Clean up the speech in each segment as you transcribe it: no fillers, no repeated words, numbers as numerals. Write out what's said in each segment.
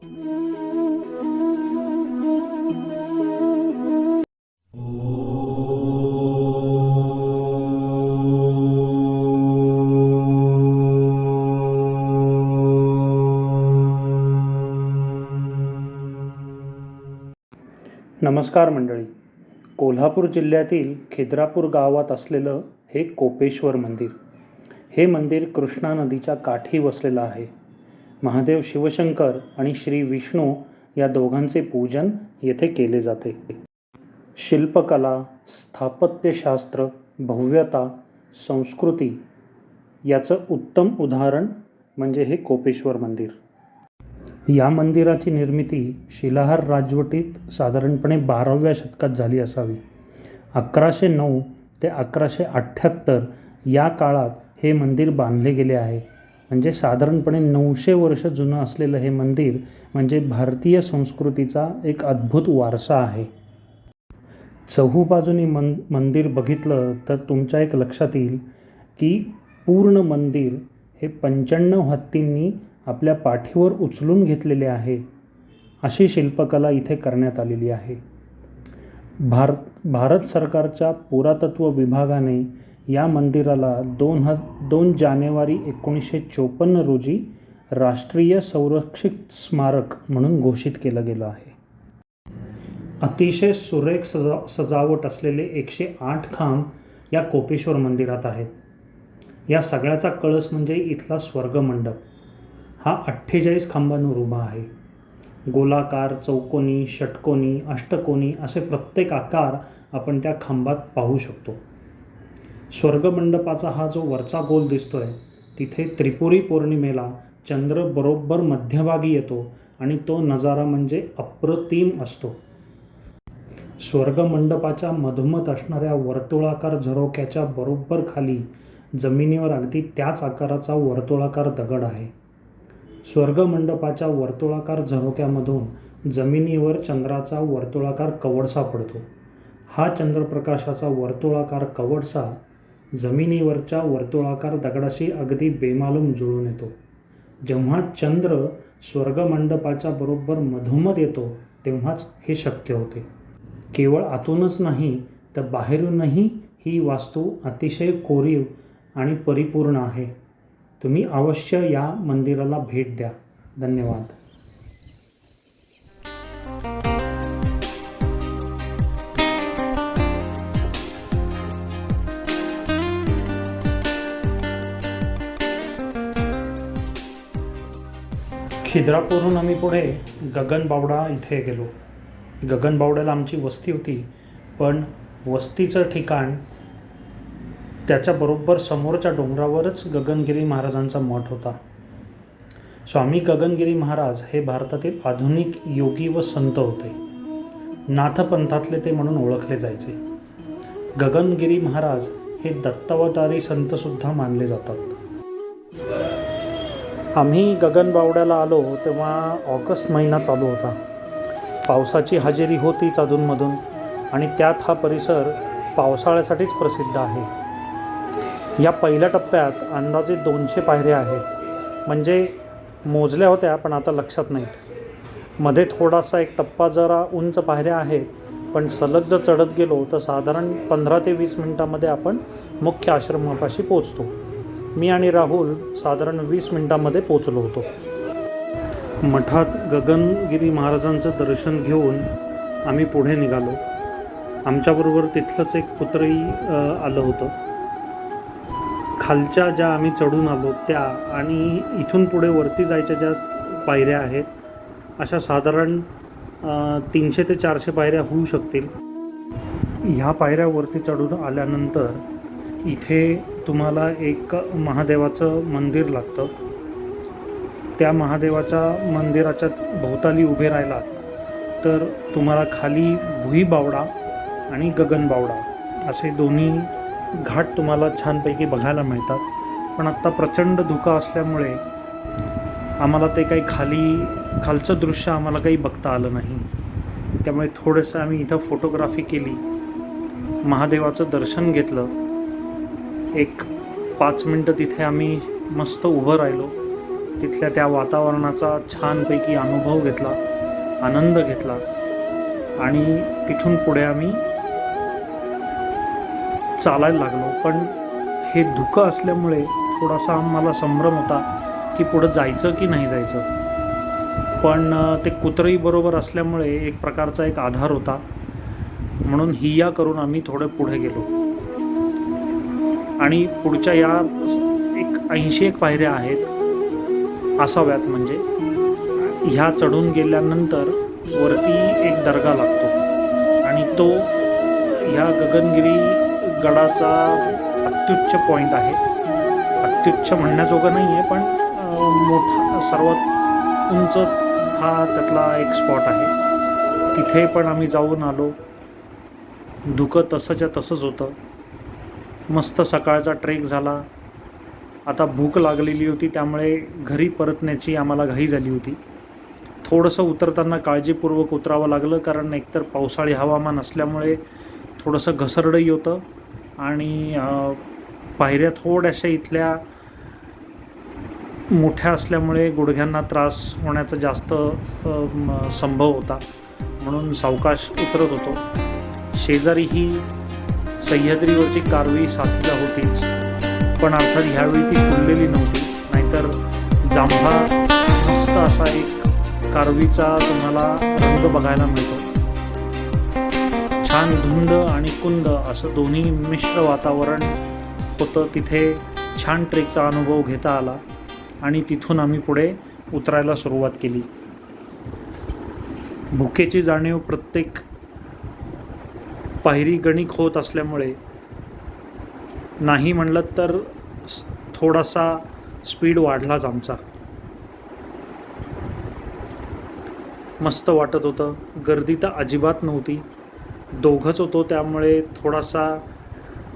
नमस्कार मंडळी. कोल्हापूर जिल्ह्यातील खिद्रापूर गावात असलेलं हे कोपेश्वर मंदिर. हे मंदिर कृष्णा नदीच्या काठी वसलेलं आहे. महादेव शिवशंकर आणि श्री विष्णू या दोघांचे पूजन येथे केले जाते. शिल्पकला, स्थापत्यशास्त्र, भव्यता, संस्कृती याचं उत्तम उदाहरण म्हणजे हे कोपेश्वर मंदिर. या मंदिराची निर्मिती शिलाहार राजवटीत साधारणपणे 12व्या शतकात झाली असावी. 1109 ते 1178 या काळात हे मंदिर बांधले गेले आहे. म्हणजे साधारणपणे 900 वर्ष जुनं असलेलं हे मंदिर म्हणजे भारतीय संस्कृतीचा एक अद्भुत वारसा आहे. चहूबाजूनी मंदिर बघितलं तर तुमच्या एक लक्षात येईल की पूर्ण मंदिर हे 95 हत्तींनी आपल्या पाठीवर उचलून घेतलेले आहे. अशी शिल्पकला इथे करण्यात आलेली आहे. भारत सरकारच्या पुरातत्व विभागाने या मंदिराला 2 जानेवारी 1954 रोजी राष्ट्रीय संरक्षित स्मारक म्हणून घोषित केलं गेलं आहे. अतिशय सुरेख सजावट असलेले 108 खांब या कोपेश्वर मंदिरात आहेत. या सगळ्याचा कळस म्हणजे इथला स्वर्गमंडप. हा 48 खांबांवर उभा आहे. गोलाकार, चौकोनी, षटकोनी, अष्टकोनी असे प्रत्येक आकार आपण त्या खांबात पाहू शकतो. स्वर्गमंडपाचा हा जो वरचा गोल दिसतोय तिथे त्रिपुरी पौर्णिमेला चंद्र बरोबर मध्यभागी येतो आणि तो नजारा म्हणजे अप्रतिम असतो. स्वर्गमंडपाच्या मधोमध असणाऱ्या वर्तुळाकार झरोक्याच्या बरोबर खाली जमिनीवर अगदी त्याच आकाराचा वर्तुळाकार दगड आहे. स्वर्गमंडपाच्या वर्तुळाकार झरोक्यामधून जमिनीवर चंद्राचा वर्तुळाकार कवडसा पडतो. हा चंद्रप्रकाशाचा वर्तुळाकार कवडसा जमिनीवरच्या वर्तुळाकार दगडाशी अगदी बेमालूम जुळून येतो. जेव्हा चंद्र स्वर्गमंडपाच्या बरोबर मधोमध येतो तेव्हाच हे शक्य होते. केवळ आतूनच नाही तर बाहेरूनही ही वास्तू अतिशय कोरीव आणि परिपूर्ण आहे. तुम्ही अवश्य या मंदिराला भेट द्या. धन्यवाद. खिद्रापूरहून आम्ही पुढे गगनबावडा इथे गेलो. गगनबावड्याला आमची वस्ती होती, पण वस्तीचं ठिकाण त्याच्याबरोबर समोरच्या डोंगरावरच गगनगिरी महाराजांचा मठ होता. स्वामी गगनगिरी महाराज हे भारतातील आधुनिक योगी व संत होते. नाथपंथातले ते म्हणून ओळखले जायचे. गगनगिरी महाराज हे दत्तावतारी संतसुद्धा मानले जातात. आम्ही गगनबावड्याला आलो तेव्हा ऑगस्ट महिना चालू होता. पावसाची हजेरी होतीच अधूनमधून आणि त्यात हा परिसर पावसाळ्यासाठीच प्रसिद्ध आहे. या पहिल्या टप्प्यात अंदाजे 200 पायऱ्या आहेत. म्हणजे मोजल्या होत्या पण आता लक्षात नाहीत. मध्ये थोडासा एक टप्पा जरा उंच पायऱ्या आहेत, पण सलग जर चढत गेलो तर साधारण 15 ते 20 मिनटामध्ये आपण मुख्य आश्रमापाशी पोचतो. मी आणि राहुल साधारण 20 मिनटामध्ये पोचलो होतो. मठात गगनगिरी महाराजांचं दर्शन घेऊन आम्ही पुढे निघालो. आमच्याबरोबर तिथलंच एक पुत्रही आलं होतं. खालच्या ज्या आम्ही चढून आलो त्या आणि इथून पुढे वरती जायच्या ज्या पायऱ्या आहेत अशा साधारण 300 ते 400 पायऱ्या होऊ शकतील. ह्या पायऱ्यावरती चढून आल्यानंतर इथे तुम्हाला एक महादेवाचं मंदिर लागतं. त्या महादेवाच्या मंदिराच्या भोवताली उभे राहिलात तर तुम्हाला खाली भुईबावडा आणि गगनबावडा असे दोन्ही घाट तुम्हाला छानपैकी बघायला मिळतात. पण आत्ता प्रचंड धुकं असल्यामुळे आम्हाला ते काही खालचं दृश्य आम्हाला काही बघता आलं नाही. त्यामुळे थोडंसं आम्ही इथं फोटोग्राफी केली, महादेवाचं दर्शन घेतलं. एक 5 मिनटं तिथे आम्ही मस्त उभं राहिलो. तिथल्या त्या वातावरणाचा छानपैकी अनुभव घेतला, आनंद घेतला आणि तिथून पुढे आम्ही चालायला लागलो. पण हे धुकं असल्यामुळे थोडासा आम्हाला संभ्रम होता की पुढं जायचं की नाही जायचं. पण ते कुत्रही बरोबर असल्यामुळे एक प्रकारचा एक आधार होता, म्हणून हिया करून आम्ही थोडे पुढे गेलो. आणि पुढच्या या 80 पायऱ्या आहेत असाव्यात. म्हणजे ह्या चढून गेल्यानंतर वरती एक दर्गा लागतो आणि तो ह्या गगनगिरी गडाचा अत्युच्च पॉईंट आहे. अत्युच्च म्हणण्याजोगं नाही आहे, पण मोठा सर्वात उंच हा त्यातला एक स्पॉट आहे. तिथे पण आम्ही जाऊन आलो. धुकं तसंच्या तसंच होतं. मस्त सकाळचा ट्रेक झाला. आता भूक लागलेली होती, त्यामुळे घरी परतण्याची आम्हाला घाई झाली होती. थोडंसं उतरताना काळजीपूर्वक उतरावं लागलं, कारण एकतर पावसाळी हवामान असल्यामुळे थोडंसं घसरडही होतं आणि पायऱ्या थोड्याशा इथल्या मोठ्या असल्यामुळे गुडघ्यांना त्रास होण्याचा जास्त संभव होता, म्हणून सावकाश उतरत होतो. शेजारी ही सह्याद्रीवरची कारवी साथीला होतीच, पण अर्थात ह्यावेळी ती फुललेली नव्हती. नाहीतर जांभळा मस्त असा एक कारवीचा तुम्हाला रंग बघायला मिळतो. छान धुंद आणि कुंद असं दोन्ही मिश्र वातावरण होतं. तिथे छान ट्रेकचा अनुभव घेता आला आणि तिथून आम्ही पुढे उतरायला सुरुवात केली. भुकेची जाणीव प्रत्येक पायरी गणिक होत असल्यामुळे नाही म्हणलं तर थोडासा स्पीड वाढलाच आमचा. मस्त वाटत होतं. गर्दी तर अजिबात नव्हती. दोघंच होतो, त्यामुळे थोडासा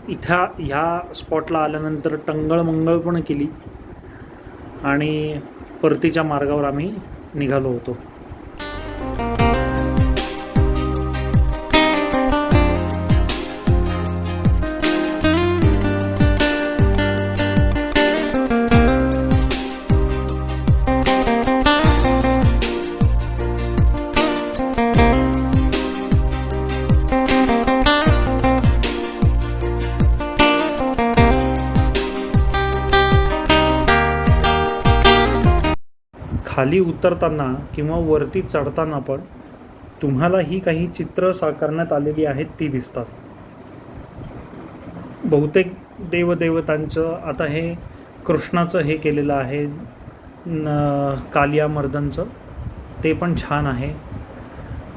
ह्या स्पॉटला आल्यानंतर टंगळमंगळ पण केली आणि परतीच्या मार्गावर आम्ही निघालो होतो. खाली उतरताना किंवा वरती चढताना पण तुम्हाला ही काही चित्र साकारण्यात आलेली आहेत ती दिसतात. बहुतेक देवदेवतांचं आता हे कृष्णाचं हे केलेलं आहे, कालियामर्दनचं, ते पण छान आहे.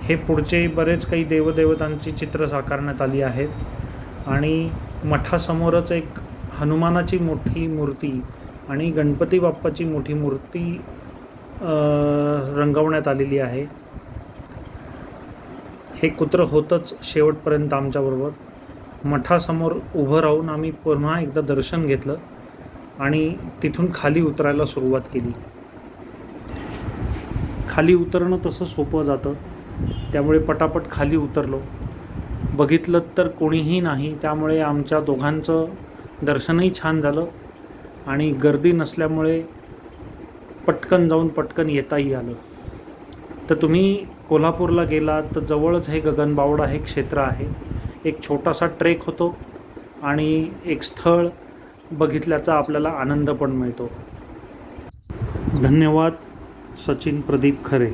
हे पुढचे बरेच काही देवदेवतांची चित्र साकारण्यात आली आहेत आणि मठासमोरच एक हनुमानाची मोठी मूर्ती आणि गणपती बाप्पाची मोठी मूर्ती रंगवण्यात आलेली आहे. हे कुत्रं होतंच शेवटपर्यंत आमच्याबरोबर. मठासमोर उभं राहून आम्ही पुन्हा एकदा दर्शन घेतलं आणि तिथून खाली उतरायला सुरुवात केली. खाली उतरणं तसं सोपं जातं, त्यामुळे पटापट खाली उतरलो. बघितलं तर कोणीही नाही, त्यामुळे आमच्या दोघांचं दर्शनही छान झालं आणि गर्दी नसल्यामुळे पटकन जाऊन पटकन येताही आलं. तर तुम्ही कोल्हापूरला गेलात तर जवळच हे गगनबावडा हे क्षेत्र आहे. एक छोटासा ट्रेक होतो आणि एक स्थळ बघितल्याचा आपल्याला आनंद पण मिळतो. धन्यवाद. सचिन प्रदीप खरे.